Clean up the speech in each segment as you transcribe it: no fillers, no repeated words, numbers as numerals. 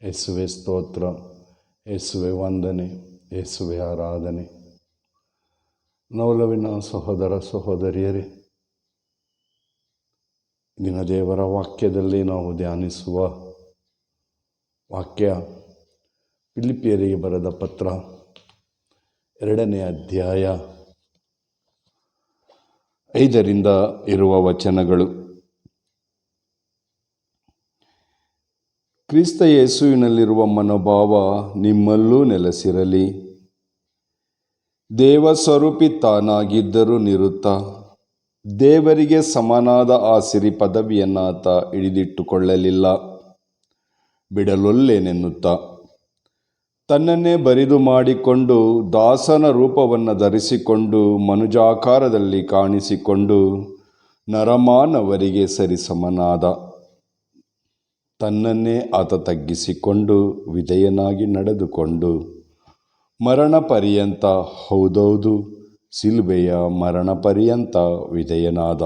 ಯೇಸುವೆ ಸ್ತೋತ್ರ, ಯೇಸುವೆ ವಂದನೆ, ಯೇಸುವೆ ಆರಾಧನೆ. ನವಲವಿನ ಸಹೋದರ ಸಹೋದರಿಯರೇ, ದಿನ ದೇವರ ವಾಕ್ಯದಲ್ಲಿ ನಾವು ಧ್ಯಾನಿಸುವ ವಾಕ್ಯ ಫಿಲಿಪ್ಪಿಯರಿಗೆ ಬರೆದ ಪತ್ರ 2ನೇ ಅಧ್ಯಾಯ 5ರಿಂದ ಇರುವ ವಚನಗಳು. ಕ್ರಿಸ್ತ ಯೇಸುವಿನಲ್ಲಿರುವ ಮನೋಭಾವ ನಿಮ್ಮಲ್ಲೂ ನೆಲೆಸಿರಲಿ. ದೇವಸ್ವರೂಪಿ ತಾನಾಗಿದ್ದರೂ ನಿರುತ್ತ ದೇವರಿಗೆ ಸಮನಾದ ಆ ಸಿರಿ ಪದವಿಯನ್ನಾತ ಹಿಡಿದಿಟ್ಟುಕೊಳ್ಳಲಿಲ್ಲ. ಬಿಡಲೊಲ್ಲೆನೆನ್ನುತ್ತಾ ತನ್ನನ್ನೇ ಬರಿದು ಮಾಡಿಕೊಂಡು ದಾಸನ ರೂಪವನ್ನು ಧರಿಸಿಕೊಂಡು ಮನುಜಾಕಾರದಲ್ಲಿ ಕಾಣಿಸಿಕೊಂಡು ನರಮಾನವರಿಗೆ ಸರಿಸಮನಾದ. ತನ್ನನ್ನೇ ಆತ ತಗ್ಗಿಸಿಕೊಂಡು ವಿಧೇಯನಾಗಿ ನಡೆದುಕೊಂಡು ಮರಣ ಪರ್ಯಂತ, ಹೌದೌದು ಸಿಲುಬೆಯ ಮರಣ ಪರ್ಯಂತ ವಿಧೇಯನಾದ.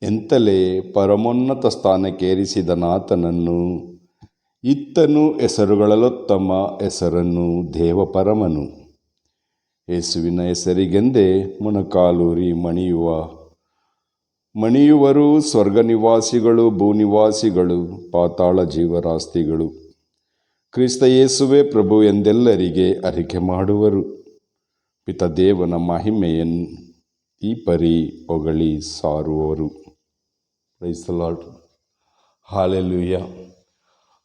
ಎಂತಲೇ ಪರಮೋನ್ನತ ಸ್ಥಾನಕ್ಕೇರಿಸಿದನಾತನನ್ನು ಇತ್ತನು ಹೆಸರುಗಳಲ್ಲೊತ್ತಮ ಹೆಸರನ್ನು ದೇವಪರಮನು. ಯೇಸುವಿನ ಹೆಸರಿಗೆಂದೇ ಮೊಣಕಾಲೂರಿ ಮಣಿಯುವರು ಸ್ವರ್ಗ ನಿವಾಸಿಗಳು, ಭೂನಿವಾಸಿಗಳು, ಪಾತಾಳ ಜೀವರಾಸ್ತಿಗಳು. ಕ್ರಿಸ್ತ ಯೇಸುವೇ ಪ್ರಭು ಎಂದೆಲ್ಲರಿಗೆ ಅರಿಕೆ ಮಾಡುವರು. ಪಿತದೇವನ ಮಹಿಮೆಯನ್ನು ಈ ಪರಿ ಹೊಗಳಿ ಸಾರುವರು. Praise the lord. Hallelujah,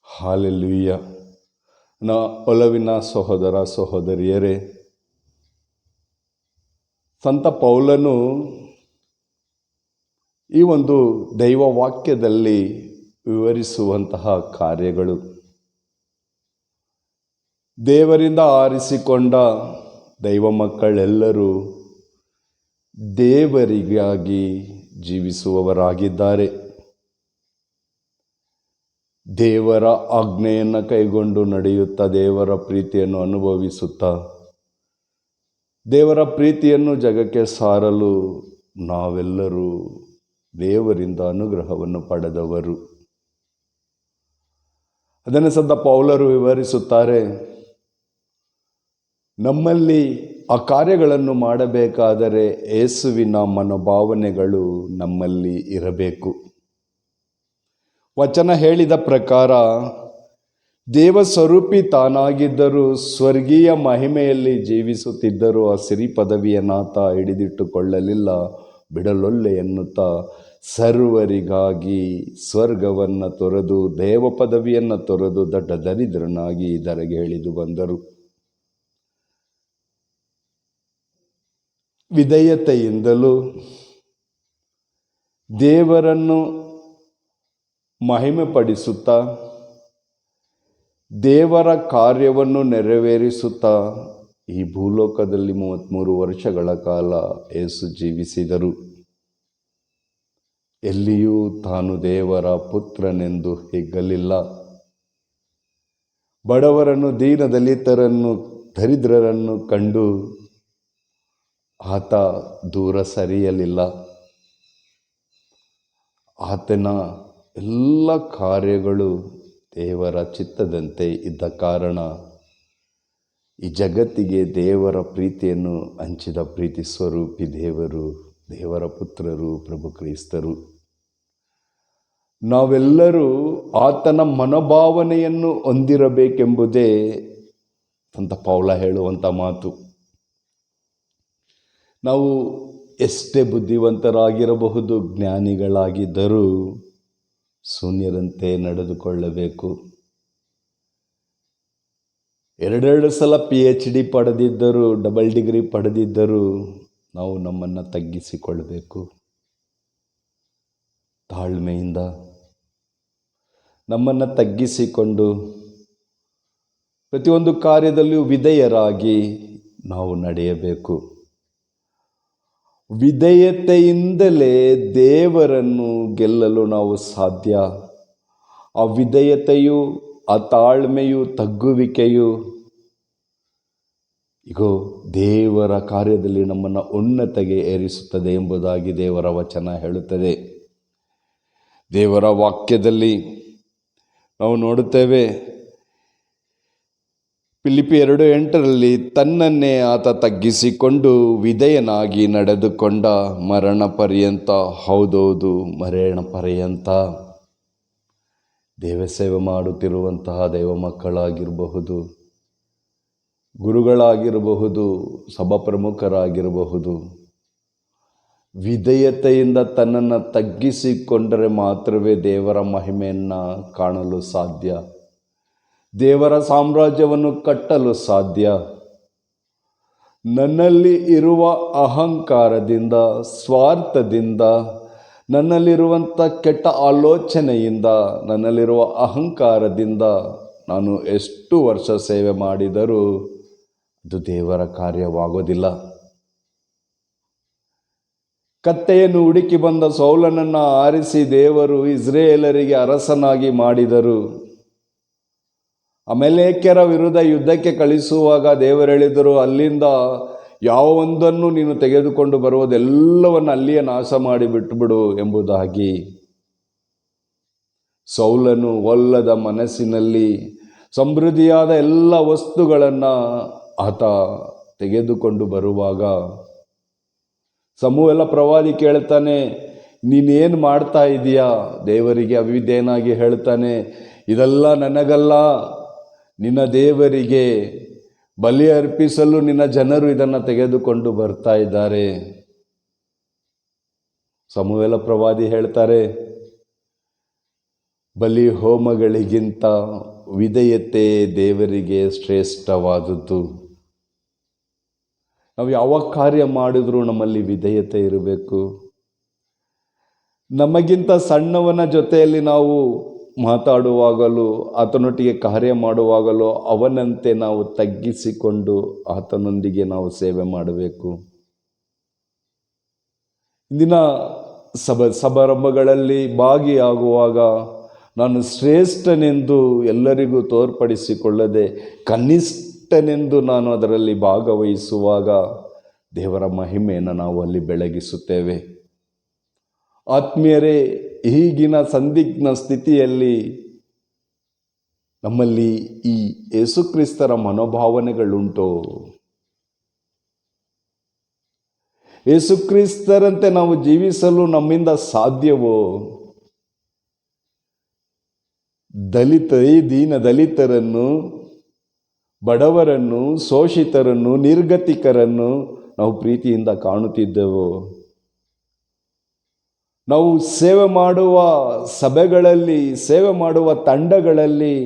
hallelujah. ಒಲವಿನ ಸಹೋದರ ಸಹೋದರಿಯರೇ, ಸಂತ ಪೌಲನು ಈ ಒಂದು ದೈವ ವಾಕ್ಯದಲ್ಲಿ ವಿವರಿಸುವಂತಹ ಕಾರ್ಯಗಳು, ದೇವರಿಂದ ಆರಿಸಿಕೊಂಡ ದೈವ ಮಕ್ಕಳೆಲ್ಲರೂ ದೇವರಿಗಾಗಿ ಜೀವಿಸುವವರಾಗಿದ್ದಾರೆ. ದೇವರ ಆಜ್ಞೆಯನ್ನು ಕೈಗೊಂಡು ನಡೆಯುತ್ತಾ ದೇವರ ಪ್ರೀತಿಯನ್ನು ಅನುಭವಿಸುತ್ತಾ ದೇವರ ಪ್ರೀತಿಯನ್ನು ಜಗಕ್ಕೆ ಸಾರಲು ನಾವೆಲ್ಲರೂ ದೇವರಿಂದ ಅನುಗ್ರಹವನ್ನು ಪಡೆದವರು. ಅದನ್ನು ಸಂತ ಪೌಲರು ವಿವರಿಸುತ್ತಾರೆ. ನಮ್ಮಲ್ಲಿ ಆ ಕಾರ್ಯಗಳನ್ನು ಮಾಡಬೇಕಾದರೆ ಯೇಸುವಿನ ಮನೋಭಾವನೆಗಳು ನಮ್ಮಲ್ಲಿ ಇರಬೇಕು. ವಚನ ಹೇಳಿದ ಪ್ರಕಾರ ದೇವಸ್ವರೂಪಿ ತಾನಾಗಿದ್ದರೂ ಸ್ವರ್ಗೀಯ ಮಹಿಮೆಯಲ್ಲಿ ಜೀವಿಸುತ್ತಿದ್ದರೂ ಆ ಸಿರಿ ಪದವಿಯನ್ನಾತ ಹಿಡಿದಿಟ್ಟುಕೊಳ್ಳಲಿಲ್ಲ. ಬಿಡಲೊಲ್ಲೆ ಎನ್ನುತ್ತಾ ಸರ್ವರಿಗಾಗಿ ಸ್ವರ್ಗವನ್ನು ತೊರೆದು ದೇವ ಪದವಿಯನ್ನು ತೊರೆದು ದೊಡ್ಡ ದರಿದ್ರನಾಗಿ ಧರೆಗೆ ಇಳಿದು ಬಂದರು. ವಿಧೇಯತೆಯಿಂದಲೂ ದೇವರನ್ನು ಮಹಿಮೆಪಡಿಸುತ್ತಾ ದೇವರ ಕಾರ್ಯವನ್ನು ನೆರವೇರಿಸುತ್ತಾ ಈ ಭೂಲೋಕದಲ್ಲಿ 33 ವರ್ಷಗಳ ಕಾಲ ಯೇಸು ಜೀವಿಸಿದರು. ಎಲ್ಲಿಯೂ ತಾನು ದೇವರ ಪುತ್ರನೆಂದು ಹಿಗ್ಗಲಿಲ್ಲ. ಬಡವರನ್ನು, ದೀನದಲಿತರನ್ನು, ದರಿದ್ರರನ್ನು ಕಂಡು ಆತ ದೂರ ಸರಿಯಲಿಲ್ಲ. ಆತನ ಎಲ್ಲ ಕಾರ್ಯಗಳು ದೇವರ ಚಿತ್ತದಂತೆ ಇದ್ದ ಕಾರಣ ಈ ಜಗತ್ತಿಗೆ ದೇವರ ಪ್ರೀತಿಯನ್ನು ಹಂಚಿದ ಪ್ರೀತಿ ಸ್ವರೂಪಿ ದೇವರು, ದೇವರ ಪುತ್ರರು, ಪ್ರಭು ಕ್ರಿಸ್ತರು. ನಾವೆಲ್ಲರೂ ಆತನ ಮನೋಭಾವನೆಯನ್ನು ಹೊಂದಿರಬೇಕೆಂಬುದೇ ಸಂತ ಪೌಲ ಹೇಳುವಂಥ ಮಾತು. ನಾವು ಎಷ್ಟೇ ಬುದ್ಧಿವಂತರಾಗಿರಬಹುದು, ಜ್ಞಾನಿಗಳಾಗಿದ್ದರೂ ಶೂನ್ಯರಂತೆ ನಡೆದುಕೊಳ್ಳಬೇಕು. 2 ಸಲ PhD ಪಡೆದಿದ್ದರೂ, ಡಬಲ್ ಡಿಗ್ರಿ ಪಡೆದಿದ್ದರೂ ನಾವು ನಮ್ಮನ್ನು ತಗ್ಗಿಸಿಕೊಳ್ಳಬೇಕು. ತಾಳ್ಮೆಯಿಂದ ನಮ್ಮನ್ನು ತಗ್ಗಿಸಿಕೊಂಡು ಪ್ರತಿಯೊಂದು ಕಾರ್ಯದಲ್ಲಿಯೂ ವಿಧೇಯರಾಗಿ ನಾವು ನಡೆಯಬೇಕು. ವಿಧೇಯತೆಯಿಂದಲೇ ದೇವರನ್ನು ಗೆಲ್ಲಲು ನಾವು ಸಾಧ್ಯ. ಆ ವಿಧೇಯತೆಯು, ಆ ತಾಳ್ಮೆಯು, ತಗ್ಗುವಿಕೆಯು ಇಗೋ ದೇವರ ಕಾರ್ಯದಲ್ಲಿ ನಮ್ಮನ್ನು ಉನ್ನತಿಗೆ ಏರಿಸುತ್ತದೆ ಎಂಬುದಾಗಿ ದೇವರ ವಚನ ಹೇಳುತ್ತದೆ. ದೇವರ ವಾಕ್ಯದಲ್ಲಿ ನಾವು ನೋಡುತ್ತೇವೆ. ಫಿಲಿಪ್ಪಿ 2:8 ತನ್ನನ್ನೇ ಆತ ತಗ್ಗಿಸಿಕೊಂಡು ವಿಧೇಯನಾಗಿ ನಡೆದುಕೊಂಡ ಮರಣ ಪರ್ಯಂತ, ಹೌದೌದು ಮರಣ ಪರ್ಯಂತ. ದೇವ ಸೇವೆ ಮಾಡುತ್ತಿರುವಂತಹ ದೈವ ಮಕ್ಕಳಾಗಿರಬಹುದು, ಗುರುಗಳಾಗಿರಬಹುದು, ಸಭಾ ಪ್ರಮುಖರಾಗಿರಬಹುದು, ವಿಧೇಯತೆಯಿಂದ ತನ್ನನ್ನು ತಗ್ಗಿಸಿಕೊಂಡರೆ ಮಾತ್ರವೇ ದೇವರ ಮಹಿಮೆಯನ್ನು ಕಾಣಲು ಸಾಧ್ಯ, ದೇವರ ಸಾಮ್ರಾಜ್ಯವನ್ನು ಕಟ್ಟಲು ಸಾಧ್ಯ. ನನ್ನಲ್ಲಿ ಇರುವ ಅಹಂಕಾರದಿಂದ, ಸ್ವಾರ್ಥದಿಂದ, ನನ್ನಲ್ಲಿರುವಂಥ ಕೆಟ್ಟ ಆಲೋಚನೆಯಿಂದ, ನನ್ನಲ್ಲಿರುವ ಅಹಂಕಾರದಿಂದ ನಾನು ಎಷ್ಟು ವರ್ಷ ಸೇವೆ ಮಾಡಿದರೂ ಅದು ದೇವರ ಕಾರ್ಯವಾಗೋದಿಲ್ಲ. ಕತ್ತೆಯನ್ನು ಹುಡುಕಿ ಬಂದ ಸೌಲನನ್ನು ಆರಿಸಿ ದೇವರು ಇಸ್ರೇಲರಿಗೆ ಅರಸನಾಗಿ ಮಾಡಿದರು. ಅಮೆಲೇಕ್ಯರ ವಿರುದ್ಧ ಯುದ್ಧಕ್ಕೆ ಕಳಿಸುವಾಗ ದೇವರು ಹೇಳಿದರು, ಅಲ್ಲಿಂದ ಯಾವ ಒಂದನ್ನು ನೀನು ತೆಗೆದುಕೊಂಡು ಬರುವುದೆಲ್ಲವನ್ನು ಅಲ್ಲಿಯೇ ನಾಶ ಮಾಡಿ ಬಿಟ್ಟುಬಿಡು ಎಂಬುದಾಗಿ. ಸೌಲನು ಒಲ್ಲದ ಮನಸ್ಸಿನಲ್ಲಿ ಸಮೃದ್ಧಿಯಾದ ಎಲ್ಲ ವಸ್ತುಗಳನ್ನು ಆತ ತೆಗೆದುಕೊಂಡು ಬರುವಾಗ ಸಮುವೇಲ ಪ್ರವಾದಿ ಕೇಳ್ತಾನೆ, ನೀನೇನು ಮಾಡ್ತಾ ಇದೀಯಾ? ದೇವರಿಗೆ ಅವಿಧೇಯನಾಗಿ ಹೇಳ್ತಾನೆ, ಇದೆಲ್ಲ ನನಗಲ್ಲ, ನಿನ್ನ ದೇವರಿಗೆ ಬಲಿ ಅರ್ಪಿಸಲು ನಿನ್ನ ಜನರು ಇದನ್ನು ತೆಗೆದುಕೊಂಡು ಬರ್ತಾ ಇದ್ದಾರೆ. ಸಮುವೇಲ ಪ್ರವಾದಿ ಹೇಳ್ತಾರೆ, ಬಲಿ ಹೋಮಗಳಿಗಿಂತ ವಿಧೇಯತೆ ದೇವರಿಗೆ ಶ್ರೇಷ್ಠವಾದದ್ದು. ನಾವು ಯಾವ ಕಾರ್ಯ ಮಾಡಿದ್ರೂ ನಮ್ಮಲ್ಲಿ ವಿಧೇಯತೆ ಇರಬೇಕು. ನಮಗಿಂತ ಸಣ್ಣವನ ಜೊತೆಯಲ್ಲಿ ನಾವು ಮಾತಾಡುವಾಗಲೂ, ಆತನೊಟ್ಟಿಗೆ ಕಾರ್ಯ ಮಾಡುವಾಗಲೂ ಅವನಂತೆ ನಾವು ತಗ್ಗಿಸಿಕೊಂಡು ಆತನೊಂದಿಗೆ ನಾವು ಸೇವೆ ಮಾಡಬೇಕು. ಇಂದಿನ ಸಮಾರಂಭಗಳಲ್ಲಿ ಭಾಗಿಯಾಗುವಾಗ ನಾನು ಶ್ರೇಷ್ಠನೆಂದು ಎಲ್ಲರಿಗೂ ತೋರ್ಪಡಿಸಿಕೊಳ್ಳದೆ ಕನಿಷ್ಠನೆಂದು ನಾನು ಅದರಲ್ಲಿ ಭಾಗವಹಿಸುವಾಗ ದೇವರ ಮಹಿಮೆಯನ್ನು ನಾವು ಅಲ್ಲಿ ಬೆಳಗಿಸುತ್ತೇವೆ. ಆತ್ಮೀಯರೇ, ಈಗಿನ ಸಂದಿಗ್ಧ ಸ್ಥಿತಿಯಲ್ಲಿ ನಮ್ಮಲ್ಲಿ ಈ ಯೇಸುಕ್ರಿಸ್ತರ ಮನೋಭಾವನೆಗಳುಂಟೋ? ಯೇಸುಕ್ರಿಸ್ತರಂತೆ ನಾವು ಜೀವಿಸಲು ನಮ್ಮಿಂದ ಸಾಧ್ಯವೋ? ದೀನ ದಲಿತರನ್ನು, ಬಡವರನ್ನು, ಶೋಷಿತರನ್ನು, ನಿರ್ಗತಿಕರನ್ನು ನಾವು ಪ್ರೀತಿಯಿಂದ ಕಾಣುತ್ತಿದ್ದೆವು. ನಾವು ಸೇವೆ ಮಾಡುವ ಸಭೆಗಳಲ್ಲಿ, ಸೇವೆ ಮಾಡುವ ತಂಡಗಳಲ್ಲಿ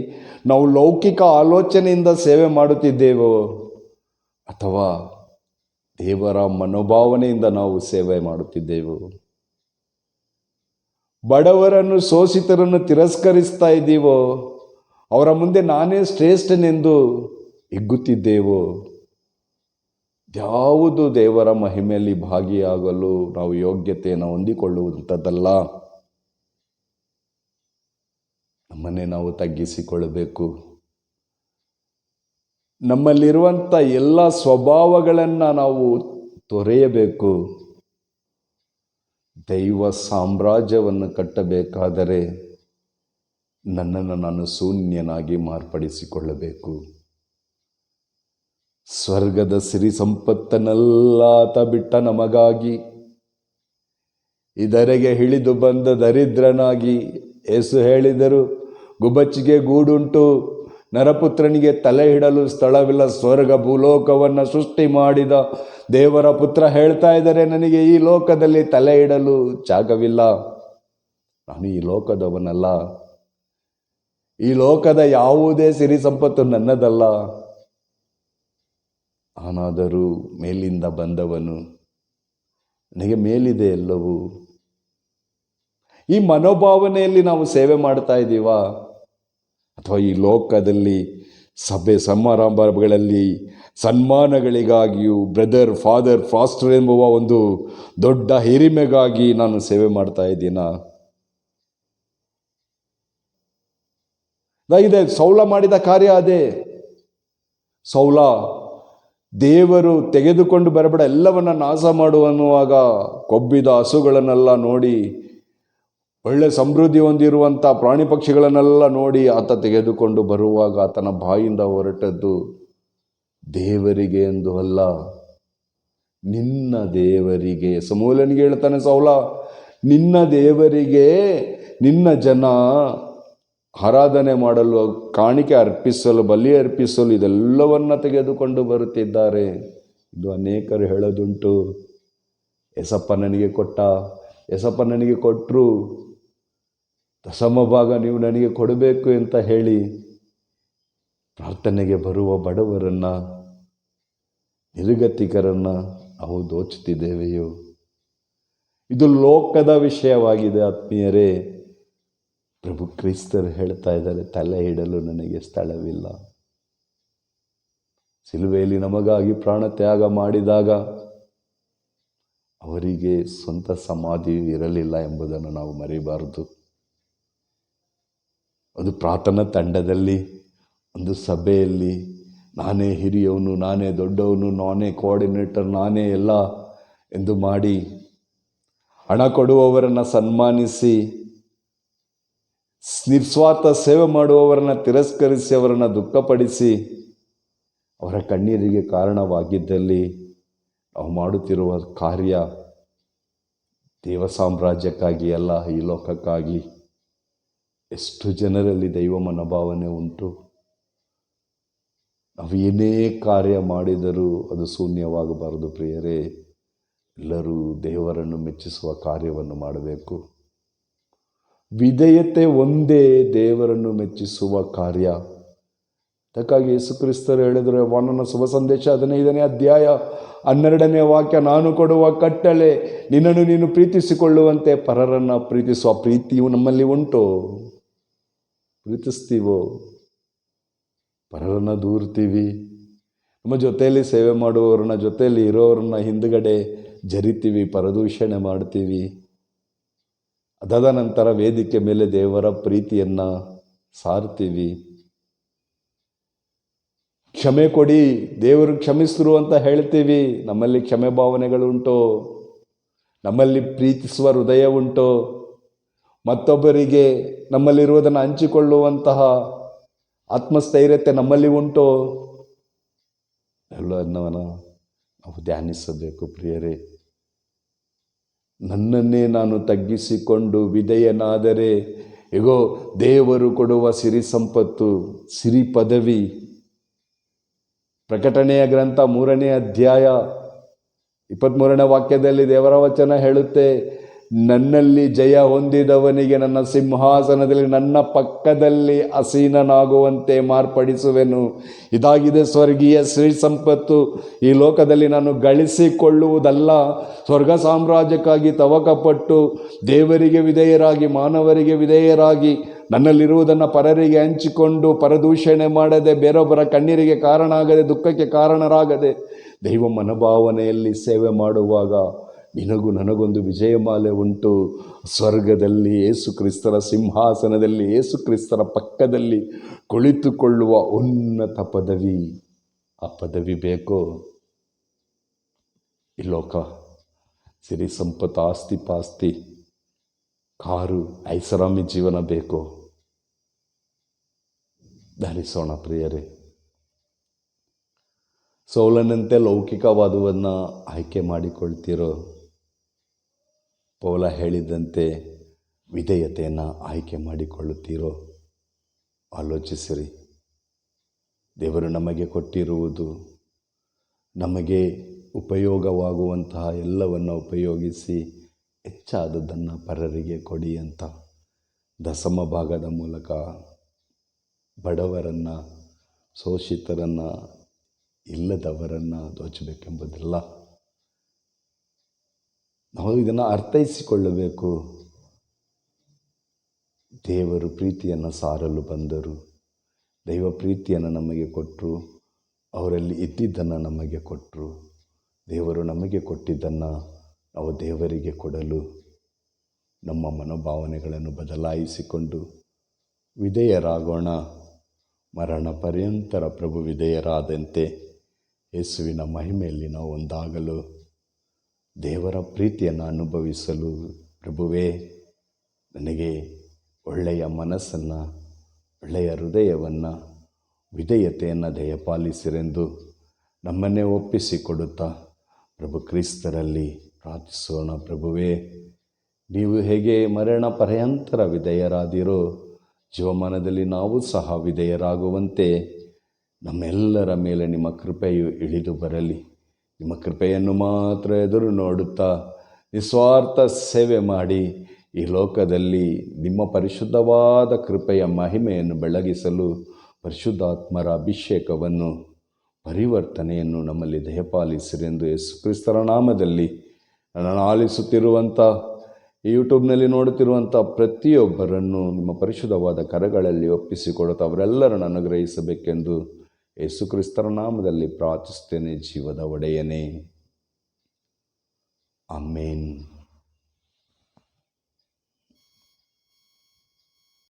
ನಾವು ಲೌಕಿಕ ಆಲೋಚನೆಯಿಂದ ಸೇವೆ ಮಾಡುತ್ತಿದ್ದೇವೋ ಅಥವಾ ದೇವರ ಮನೋಭಾವನೆಯಿಂದ ನಾವು ಸೇವೆ ಮಾಡುತ್ತಿದ್ದೆವು? ಬಡವರನ್ನು, ಶೋಷಿತರನ್ನು ತಿರಸ್ಕರಿಸ್ತಾ ಇದ್ದೀವೋ? ಅವರ ಮುಂದೆ ನಾನೇ ಶ್ರೇಷ್ಠನೆಂದು ಹಿಗ್ಗುತ್ತಿದ್ದೇವೋ? ಯಾವುದು ದೇವರ ಮಹಿಮೆಯಲ್ಲಿ ಭಾಗಿಯಾಗಲು ನಾವು ಯೋಗ್ಯತೆಯನ್ನು ಹೊಂದಿಕೊಳ್ಳುವಂಥದ್ದಲ್ಲ. ನಮ್ಮನ್ನೇ ನಾವು ತಗ್ಗಿಸಿಕೊಳ್ಳಬೇಕು. ನಮ್ಮಲ್ಲಿರುವಂಥ ಎಲ್ಲ ಸ್ವಭಾವಗಳನ್ನು ನಾವು ತೊರೆಯಬೇಕು. ದೈವ ಸಾಮ್ರಾಜ್ಯವನ್ನು ಕಟ್ಟಬೇಕಾದರೆ ನನ್ನನ್ನು ನಾನು ಶೂನ್ಯನಾಗಿ ಮಾರ್ಪಡಿಸಿಕೊಳ್ಳಬೇಕು. ಸ್ವರ್ಗದ ಸಿರಿ ಸಂಪತ್ತನ್ನೆಲ್ಲಾತ ಬಿಟ್ಟ ನಮಗಾಗಿ ಇದರೆಗೆ ಇಳಿದು ಬಂದ ದರಿದ್ರನಾಗಿ ಯೇಸು ಹೇಳಿದರು, ಗುಬ್ಬಚ್ಚಿಗೆ ಗೂಡುಂಟು, ನರಪುತ್ರನಿಗೆ ತಲೆ ಇಡಲು ಸ್ಥಳವಿಲ್ಲ. ಸ್ವರ್ಗ ಭೂಲೋಕವನ್ನು ಸೃಷ್ಟಿ ಮಾಡಿದ ದೇವರ ಪುತ್ರ ಹೇಳ್ತಾ ಇದ್ದಾರೆ, ನನಗೆ ಈ ಲೋಕದಲ್ಲಿ ತಲೆ ಇಡಲು ಜಾಗವಿಲ್ಲ. ನಾನು ಈ ಲೋಕದವನಲ್ಲ. ಈ ಲೋಕದ ಯಾವುದೇ ಸಿರಿ ಸಂಪತ್ತು ನನ್ನದಲ್ಲ. ನಾನಾದರೂ ಮೇಲಿಂದ ಬಂದವನು, ನನಗೆ ಮೇಲಿದೆ ಎಲ್ಲವೂ. ಈ ಮನೋಭಾವನೆಯಲ್ಲಿ ನಾವು ಸೇವೆ ಮಾಡ್ತಾ ಇದ್ದೀವಾ? ಅಥವಾ ಈ ಲೋಕದಲ್ಲಿ ಸಭೆ ಸಮಾರಂಭಗಳಲ್ಲಿ ಸನ್ಮಾನಗಳಿಗಾಗಿಯೂ ಬ್ರದರ್, ಫಾದರ್, ಫಾಸ್ಟರ್ ಎಂಬುವ ಒಂದು ದೊಡ್ಡ ಹಿರಿಮೆಗಾಗಿ ನಾನು ಸೇವೆ ಮಾಡ್ತಾ ಇದ್ದೀನಾ? ಇದೆ ಸೌಲ ಮಾಡಿದ ಕಾರ್ಯ ಅದೇ. ಸೌಲ ದೇವರು ತೆಗೆದುಕೊಂಡು ಬರಬೇಡ ಎಲ್ಲವನ್ನ ನಾಶ ಮಾಡು ಅನ್ನುವಾಗ ಕೊಬ್ಬಿದ ಹಸುಗಳನ್ನೆಲ್ಲ ನೋಡಿ ಒಳ್ಳೆ ಸಮೃದ್ಧಿ ಹೊಂದಿರುವಂಥ ಪ್ರಾಣಿ ಪಕ್ಷಿಗಳನ್ನೆಲ್ಲ ನೋಡಿ ಆತ ತೆಗೆದುಕೊಂಡು ಬರುವಾಗ ಆತನ ಬಾಯಿಂದ ಹೊರಟದ್ದು ದೇವರಿಗೆ ಎಂದು ಅಲ್ಲ, ನಿನ್ನ ದೇವರಿಗೆ. ಸಮೂಲನಿಗೆ ಹೇಳ್ತಾನೆ ಸೌಲ, ನಿನ್ನ ದೇವರಿಗೆ ನಿನ್ನ ಜನ ಆರಾಧನೆ ಮಾಡಲು, ಕಾಣಿಕೆ ಅರ್ಪಿಸಲು, ಬಲಿ ಅರ್ಪಿಸಲು ಇದೆಲ್ಲವನ್ನ ತೆಗೆದುಕೊಂಡು ಬರುತ್ತಿದ್ದಾರೆ. ಇದು ಅನೇಕರು ಹೇಳೋದುಂಟು, ಯೇಸಪ್ಪ ನನಗೆ ಕೊಟ್ಟ, ಯೇಸಪ್ಪ ನನಗೆ ಕೊಟ್ಟರು, ದಶಮ ಭಾಗ ನೀವು ನನಗೆ ಕೊಡಬೇಕು ಅಂತ ಹೇಳಿ ಪ್ರಾರ್ಥನೆಗೆ ಬರುವ ಬಡವರನ್ನು, ನಿರ್ಗತಿಕರನ್ನು ನಾವು ದೋಚುತ್ತಿದ್ದೇವೆಯೋ? ಇದು ಲೋಕದ ವಿಷಯವಾಗಿದೆ ಆತ್ಮೀಯರೇ. ಪ್ರಭು ಕ್ರಿಸ್ತರು ಹೇಳ್ತಾ ಇದ್ದಾರೆ, ತಲೆ ಇಡಲು ನನಗೆ ಸ್ಥಳವಿಲ್ಲ. ಸಿಲುಬೆಯಲ್ಲಿ ನಮಗಾಗಿ ಪ್ರಾಣ ತ್ಯಾಗ ಮಾಡಿದಾಗ ಅವರಿಗೆ ಸ್ವಂತ ಸಮಾಧಿಯೂ ಇರಲಿಲ್ಲ ಎಂಬುದನ್ನು ನಾವು ಮರೆಯಬಾರದು. ಒಂದು ಪ್ರಾರ್ಥನಾ ತಂಡದಲ್ಲಿ, ಒಂದು ಸಭೆಯಲ್ಲಿ ನಾನೇ ಹಿರಿಯವನು, ನಾನೇ ದೊಡ್ಡವನು, ನಾನೇ ಕೋಆರ್ಡಿನೇಟರ್, ನಾನೇ ಎಲ್ಲ ಎಂದು ಮಾಡಿ ಹಣ ಕೊಡುವವರನ್ನು ಸನ್ಮಾನಿಸಿ, ನಿಸ್ವಾರ್ಥ ಸೇವೆ ಮಾಡುವವರನ್ನು ತಿರಸ್ಕರಿಸಿ, ಅವರನ್ನು ದುಃಖಪಡಿಸಿ, ಅವರ ಕಣ್ಣೀರಿಗೆ ಕಾರಣವಾಗಿದ್ದಲ್ಲಿ ನಾವು ಮಾಡುತ್ತಿರುವ ಕಾರ್ಯ ದೇವ ಸಾಮ್ರಾಜ್ಯಕ್ಕಾಗಿ ಅಲ್ಲ, ಈ ಲೋಕಕ್ಕಾಗಿ. ಎಷ್ಟು ಜನರಲ್ಲಿ ದೈವ ಮನೋಭಾವನೆ ಉಂಟು. ನಾವು ಏನೇ ಕಾರ್ಯ ಮಾಡಿದರೂ ಅದು ಶೂನ್ಯವಾಗಬಾರದು ಪ್ರಿಯರೇ. ಎಲ್ಲರೂ ದೇವರನ್ನು ಮೆಚ್ಚಿಸುವ ಕಾರ್ಯವನ್ನು ಮಾಡಬೇಕು. ವಿಧೇಯತೆ ಒಂದೇ ದೇವರನ್ನು ಮೆಚ್ಚಿಸುವ ಕಾರ್ಯ. ಅದಕ್ಕಾಗಿ ಯೇಸು ಕ್ರಿಸ್ತರು ಹೇಳಿದರು, ಯೋಹಾನನ ಶುಭ ಸಂದೇಶ 15ನೇ ಅಧ್ಯಾಯ 12ನೇ ವಾಕ್ಯ, ನಾನು ಕೊಡುವ ಕಟ್ಟಳೆ ನಿನ್ನನ್ನು ನೀನು ಪ್ರೀತಿಸಿಕೊಳ್ಳುವಂತೆ ಪರರನ್ನು ಪ್ರೀತಿಸುವ. ಪ್ರೀತಿಯು ನಮ್ಮಲ್ಲಿ ಉಂಟು? ಪ್ರೀತಿಸ್ತೀವೋ? ಪರರನ್ನು ದೂರ್ತೀವಿ. ನಮ್ಮ ಜೊತೆಯಲ್ಲಿ ಸೇವೆ ಮಾಡುವವ್ರನ್ನ, ಜೊತೆಯಲ್ಲಿ ಇರೋರನ್ನ ಹಿಂದುಗಡೆ ಜರಿತೀವಿ, ಪರದೂಷಣೆ ಮಾಡ್ತೀವಿ. ಅದಾದ ನಂತರ ವೇದಿಕೆ ಮೇಲೆ ದೇವರ ಪ್ರೀತಿಯನ್ನು ಸಾರ್ತೀವಿ. ಕ್ಷಮೆ ಕೊಡಿ, ದೇವರು ಕ್ಷಮಿಸಿದ್ರು ಅಂತ ಹೇಳ್ತೀವಿ. ನಮ್ಮಲ್ಲಿ ಕ್ಷಮೆ ಭಾವನೆಗಳುಂಟು? ನಮ್ಮಲ್ಲಿ ಪ್ರೀತಿಸುವ ಹೃದಯ ಉಂಟು? ಮತ್ತೊಬ್ಬರಿಗೆ ನಮ್ಮಲ್ಲಿರುವುದನ್ನು ಹಂಚಿಕೊಳ್ಳುವಂತಹ ಆತ್ಮಸ್ಥೈರ್ಯತೆ ನಮ್ಮಲ್ಲಿ ಉಂಟು? ಎಲ್ಲವನ್ನ ನಾವು ಧ್ಯಾನಿಸಬೇಕು ಪ್ರಿಯರೇ. ನನ್ನನ್ನೇ ನಾನು ತಗ್ಗಿಸಿಕೊಂಡು ವಿಧೇಯನಾದರೆ, ಹೇಗೋ ದೇವರು ಕೊಡುವ ಸಿರಿ ಸಂಪತ್ತು, ಸಿರಿ ಪದವಿ. ಪ್ರಕಟಣೆಯ ಗ್ರಂಥ 3ನೇ ಅಧ್ಯಾಯ 23ನೇ ವಾಕ್ಯದಲ್ಲಿ ದೇವರ ವಚನ ಹೇಳುತ್ತೆ, ನನ್ನಲ್ಲಿ ಜಯ ಹೊಂದಿದವನಿಗೆ ನನ್ನ ಸಿಂಹಾಸನದಲ್ಲಿ ನನ್ನ ಪಕ್ಕದಲ್ಲಿ ಆಸೀನನಾಗುವಂತೆ ಮಾರ್ಪಡಿಸುವೆನು. ಇದಾಗಿದೆ ಸ್ವರ್ಗೀಯ ಶ್ರೀ ಸಂಪತ್ತು. ಈ ಲೋಕದಲ್ಲಿ ನಾನು ಗಳಿಸಿಕೊಳ್ಳುವುದಲ್ಲ, ಸ್ವರ್ಗ ಸಾಮ್ರಾಜ್ಯಕ್ಕಾಗಿ ತವಕಪಟ್ಟು ದೇವರಿಗೆ ವಿಧೇಯರಾಗಿ, ಮಾನವರಿಗೆ ವಿಧೇಯರಾಗಿ, ನನ್ನಲ್ಲಿರುವುದನ್ನು ಪರರಿಗೆ ಹಂಚಿಕೊಂಡು, ಪರದೂಷಣೆ ಮಾಡದೆ, ಬೇರೊಬ್ಬರ ಕಣ್ಣೀರಿಗೆ ಕಾರಣ ಆಗದೆ, ದುಃಖಕ್ಕೆ ಕಾರಣರಾಗದೆ, ದೈವ ಮನೋಭಾವನೆಯಲ್ಲಿ ಸೇವೆ ಮಾಡುವಾಗ ನಿನಗೂ ನನಗೊಂದು ವಿಜಯಮಾಲೆ ಉಂಟು. ಸ್ವರ್ಗದಲ್ಲಿ ಯೇಸು ಕ್ರಿಸ್ತರ ಸಿಂಹಾಸನದಲ್ಲಿ, ಯೇಸು ಕ್ರಿಸ್ತರ ಪಕ್ಕದಲ್ಲಿ ಕುಳಿತುಕೊಳ್ಳುವ ಉನ್ನತ ಪದವಿ. ಆ ಪದವಿ ಬೇಕೋ? ಈ ಲೋಕ ಸಿರಿ ಸಂಪತ್ತು, ಆಸ್ತಿ ಪಾಸ್ತಿ, ಕಾರು, ಐಷಾರಾಮಿ ಜೀವನ ಬೇಕೋ? ಧರಿಸೋಣ ಪ್ರಿಯರೇ. ಸೌಲನಂತೆ ಲೌಕಿಕವಾದವನ್ನು ಆಯ್ಕೆ ಮಾಡಿಕೊಳ್ತಿರೋ, ಪೌಲ ಹೇಳಿದಂತೆ ವಿಧೇಯತೆಯನ್ನು ಆಯ್ಕೆ ಮಾಡಿಕೊಳ್ಳುತ್ತೀರೋ? ಆಲೋಚಿಸಿರಿ. ದೇವರು ನಮಗೆ ಕೊಟ್ಟಿರುವುದು, ನಮಗೆ ಉಪಯೋಗವಾಗುವಂತಹ ಎಲ್ಲವನ್ನು ಉಪಯೋಗಿಸಿ ಹೆಚ್ಚಾದದ್ದನ್ನು ಪರರಿಗೆ ಕೊಡಿ ಅಂತ. ದಶಮ ಭಾಗದ ಮೂಲಕ ಬಡವರನ್ನು, ಶೋಷಿತರನ್ನು, ಇಲ್ಲದವರನ್ನು ದೋಚಬೇಕೆಂಬುದಲ್ಲ. ನಾವು ಇದನ್ನು ಅರ್ಥೈಸಿಕೊಳ್ಳಬೇಕು. ದೇವರು ಪ್ರೀತಿಯನ್ನು ಸಾರಲು ಬಂದರು. ದೈವ ಪ್ರೀತಿಯನ್ನು ನಮಗೆ ಕೊಟ್ಟರು. ಅವರಲ್ಲಿ ಇದ್ದಿದ್ದನ್ನು ನಮಗೆ ಕೊಟ್ಟರು. ದೇವರು ನಮಗೆ ಕೊಟ್ಟಿದ್ದನ್ನು ನಾವು ದೇವರಿಗೆ ಕೊಡಲು ನಮ್ಮ ಮನೋಭಾವನೆಗಳನ್ನು ಬದಲಾಯಿಸಿಕೊಂಡು ವಿಧೇಯರಾಗೋಣ. ಮರಣ ಪರ್ಯಂತರ ಪ್ರಭು ವಿಧೇಯರಾದಂತೆ ಯೇಸುವಿನ ಮಹಿಮೆಯಲ್ಲಿ ನಾವು ಒಂದಾಗಲು, ದೇವರ ಪ್ರೀತಿಯನ್ನು ಅನುಭವಿಸಲು ಪ್ರಭುವೇ ನನಗೆ ಒಳ್ಳೆಯ ಮನಸ್ಸನ್ನು, ಒಳ್ಳೆಯ ಹೃದಯವನ್ನು, ವಿಧೇಯತೆಯನ್ನು ದಯಪಾಲಿಸಿರೆಂದು ನಮ್ಮನ್ನೇ ಒಪ್ಪಿಸಿಕೊಡುತ್ತಾ ಪ್ರಭು ಕ್ರಿಸ್ತರಲ್ಲಿ ಪ್ರಾರ್ಥಿಸೋಣ. ಪ್ರಭುವೇ, ನೀವು ಹೇಗೆ ಮರಣ ಪರ್ಯಂತರ ವಿಧೇಯರಾದಿರೋ, ಜೀವಮಾನದಲ್ಲಿ ನಾವು ಸಹ ವಿಧೇಯರಾಗುವಂತೆ ನಮ್ಮೆಲ್ಲರ ಮೇಲೆ ನಿಮ್ಮ ಕೃಪೆಯು ಇಳಿದು ಬರಲಿ. ನಿಮ್ಮ ಕೃಪೆಯನ್ನು ಮಾತ್ರ ಎದುರು ನೋಡುತ್ತಾ ನಿಸ್ವಾರ್ಥ ಸೇವೆ ಮಾಡಿ ಈ ಲೋಕದಲ್ಲಿ ನಿಮ್ಮ ಪರಿಶುದ್ಧವಾದ ಕೃಪೆಯ ಮಹಿಮೆಯನ್ನು ಬೆಳಗಿಸಲು ಪರಿಶುದ್ಧಾತ್ಮರ ಅಭಿಷೇಕವನ್ನು, ಪರಿವರ್ತನೆಯನ್ನು ನಮ್ಮಲ್ಲಿ ದಯಪಾಲಿಸಿರೆಂದು ಯೇಸು ಕ್ರಿಸ್ತರ ನಾಮದಲ್ಲಿ ನನ್ನನ್ನು ಆಲಿಸುತ್ತಿರುವಂಥ, ಈ ಯೂಟ್ಯೂಬ್ನಲ್ಲಿ ನೋಡುತ್ತಿರುವಂಥ ಪ್ರತಿಯೊಬ್ಬರನ್ನು ನಿಮ್ಮ ಪರಿಶುದ್ಧವಾದ ಕರಗಳಲ್ಲಿ ಒಪ್ಪಿಸಿಕೊಡುತ್ತಾ ಅವರೆಲ್ಲರನ್ನು ಅನುಗ್ರಹಿಸಬೇಕೆಂದು ಯೇಸು ಕ್ರಿಸ್ತರ ನಾಮದಲ್ಲಿ ಪ್ರಾರ್ಥಿಸುತ್ತೇನೆ, ಜೀವದ ಒಡೆಯನೇ. ಆಮೇನ್.